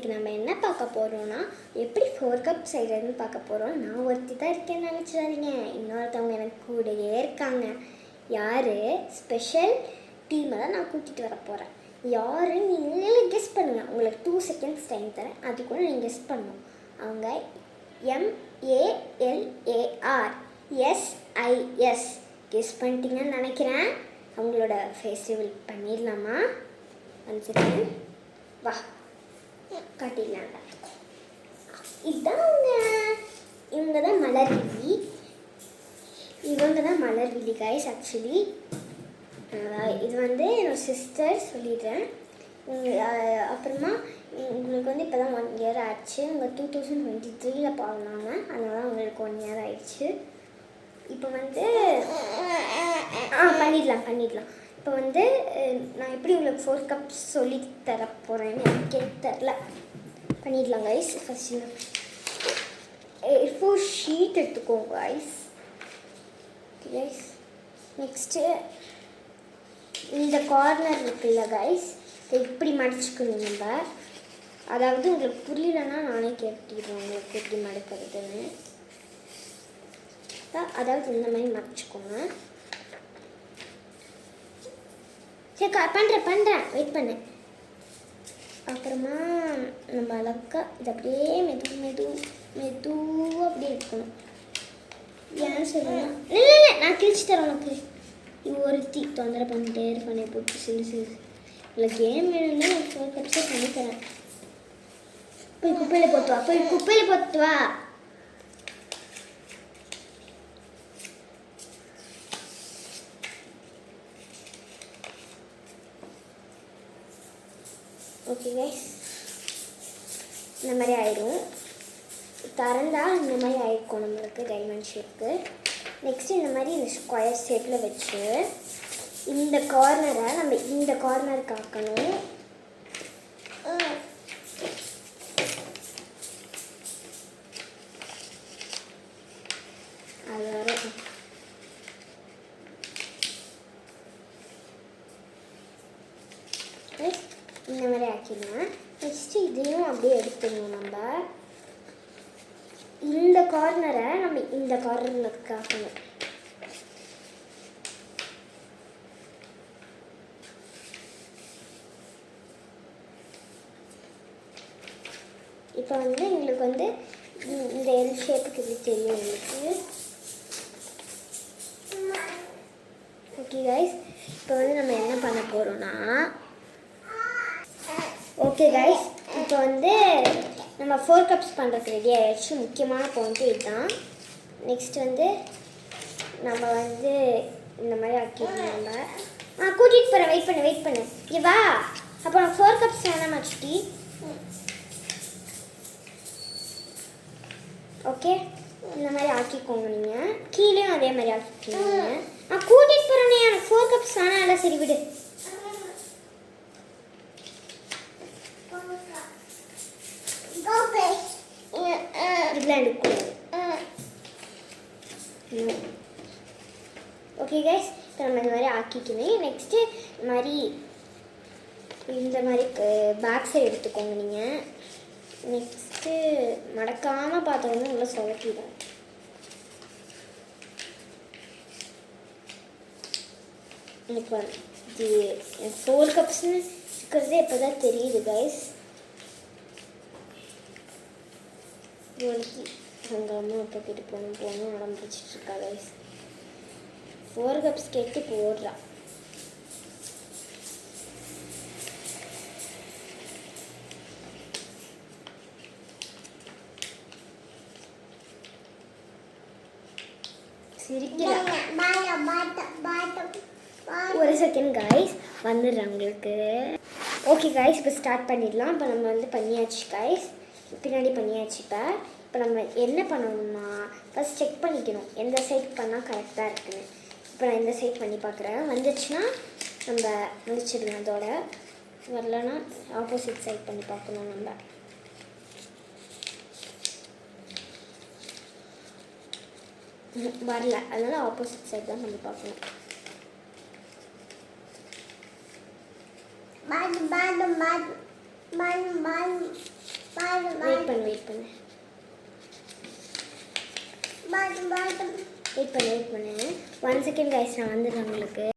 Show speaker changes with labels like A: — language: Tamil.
A: இன்றைக்கி நம்ம என்ன பார்க்க போகிறோன்னா எப்படி 4 கப் செய்கிறதுன்னு பார்க்க போகிறோம். நான் ஒருத்தி தான் இருக்கேன்னு நினச்சிடாதீங்க, இன்னொருத்தவங்க எனக்கு கூடயே இருக்காங்க. யார்? ஸ்பெஷல் டீமை தான் நான் கூட்டிகிட்டு வர போகிறேன். யார் நீங்களே கெஸ் பண்ணுங்கள். உங்களுக்கு 2 செகண்ட்ஸ் டைம் தரேன், அதுக்குள்ளே நீங்கள் கெஸ் பண்ணணும். அவங்க MALAR SIS கெஸ் பண்ணிட்டீங்கன்னு நினைக்கிறேன். அவங்களோட ஃபேஸ் ரிவீல் பண்ணிடலாமா? வந்துருக்கேன், வா காட்டிடலாம். இதுதான் இவங்க தான் மலர்விழி. இவங்க தான் மலர்விழி கைஸ். ஆக்சுவலி இது வந்து என்னோட சிஸ்டர் சொல்லிடுறேன். அப்புறமா உங்களுக்கு வந்து இப்போ தான் 1 இயர் ஆச்சு. உங்க 2023 பாடினாங்க, அதனால உங்களுக்கு 1 இயர் ஆயிடுச்சு. இப்போ வந்து பண்ணிடலாம். இப்போ வந்து நான் எப்படி உங்களுக்கு 4 கப்ஸ் சொல்லி தர போகிறேன்னு எனக்கே தெரில. பண்ணிடலாம் கைஸ். ஃபஸ்ட்டு A4 ஷீட் எடுத்துக்கோங்க கைஸ். கைஸ் நெக்ஸ்ட்டு இந்த கார்னர் இருக்குல்ல கைஸ், இதை இப்படி மடிச்சுக்கணும் நம்ம. அதாவது உங்களுக்கு புரியலன்னா நானே கேட்டுக்கிறேன் உங்களுக்கு எப்படி மடிக்கிறதுன்னு. அதாவது இந்த மாதிரி மடிச்சுக்கோங்க. சரி பண்ணுறேன் வெயிட் பண்ணு. அப்புறமா நம்ம அழகா இது அப்படியே மெதுவாக அப்படியே எடுக்கணும். ஏன்னு சொல்லணும், இல்லை நான் கிழிச்சு தரேன் உனக்கு. இது ஒருத்தி தொந்தரவு பண்ணிட்டே இருப்பேன் போட்டு சிறு இல்லை கேம் வேணும்னா நான் 4 கப்ஸே பண்ணித்தரேன். போய் குப்பையில் போட்டு வா. ஓகே கைஸ், இந்த மாதிரி ஆயிடும். திறந்தால் இந்த மாதிரி ஆயிருக்கும் நம்மளுக்கு டைமண்ட் ஷேப்புக்கு. நெக்ஸ்ட்டு இந்த மாதிரி இந்த ஸ்கொயர் ஷேப்பில் வச்சு இந்த கார்னரை நம்ம இந்த கார்னருக்கு ஆக்கணும். அது வரும். இந்த மாதிரி ஆக்கிடலாம். நெக்ஸ்ட்டு இதையும் அப்படியே எடுத்துடணும். நம்ம இந்த கார்னரை நம்ம இந்த கார்னருக்கு ஆக்கணும். இப்போ வந்து எங்களுக்கு வந்து இந்த எல் ஷேப்புக்கு இப்படி தெரியும் உங்களுக்கு. ஓகே கைஸ், இப்போ வந்து நம்ம என்ன பண்ண போகிறோம்னா, ஓகே கைஸ் இப்போ வந்து நம்ம 4 கப்ஸ் பண்ணுறதுக்கு ரெடி ஆகிடுச்சு. முக்கியமான பாயிண்ட்டு இதுதான். நெக்ஸ்ட் வந்து நம்ம வந்து இந்த மாதிரி ஆக்கிடணும். நம்ம கூட்டிகிட்டு போகிறேன், வெயிட் பண்ணு இங்கே வா. அப்போ நான் 4 கப்ஸ் வேணாமா சுட்டி? ஓகே, இந்த மாதிரி ஆக்கிக்கோங்க. நீங்கள் கீழேயும் அதே மாதிரி ஆக்கிக்கோங்க. நான் கூட்டிகிட்டு போகிறேனே, எனக்கு 4 கப்ஸ் வேணாம். இல்லை சரி விடு. ஓகே கைஸ், இப்போ நம்ம இந்த மாதிரி ஆக்கிக்கணும். நெக்ஸ்ட்டு இந்த மாதிரி பேக் சைடு எடுத்துக்கோங்க நீங்கள். நெக்ஸ்ட்டு மடக்காமல் பார்த்தோம்னா நல்லா சொலட்டிடும். இப்போ இது 4 கப்ஸ்ன்னு இருக்கிறதே இப்போ தான் தெரியுது கைஸ். எங்கள் அம்மா அப்பா கிட்ட போகணும் ஆரம்பிச்சிட்டு இருக்கா கைஸ். 4 கப்ஸ் கேட்டு போடுறா. ஒரு செகண்ட் கைஸ், வந்துடுறேன் உங்களுக்கு. ஓகே கைஸ், இப்போ ஸ்டார்ட் பண்ணிடலாம். இப்போ நம்ம வந்து பண்ணியாச்சு கைஸ், பின்னாடி பண்ணியாச்சு. இப்போ நம்ம என்ன பண்ணணும்னா ஃபஸ்ட் செக் பண்ணிக்கணும் எந்த சைட் பண்ணால் கரெக்டாக இருக்குன்னு. இப்போ நான் இந்த சைட் பண்ணி பார்க்குறேன். வந்துச்சுன்னா நம்ம முடிச்சிடலாம். அதோட வரலன்னா ஆப்போசிட் சைட் பண்ணி பார்க்கணும். நம்ம வரல, அதனால ஆப்போசிட் சைட் தான் பண்ணி பார்க்கணும். வெயிட் பண்ணு வெயிட் பண்ணு 1 செகண்ட் கைஸ் நான் வந்துடுறேன் உங்களுக்கு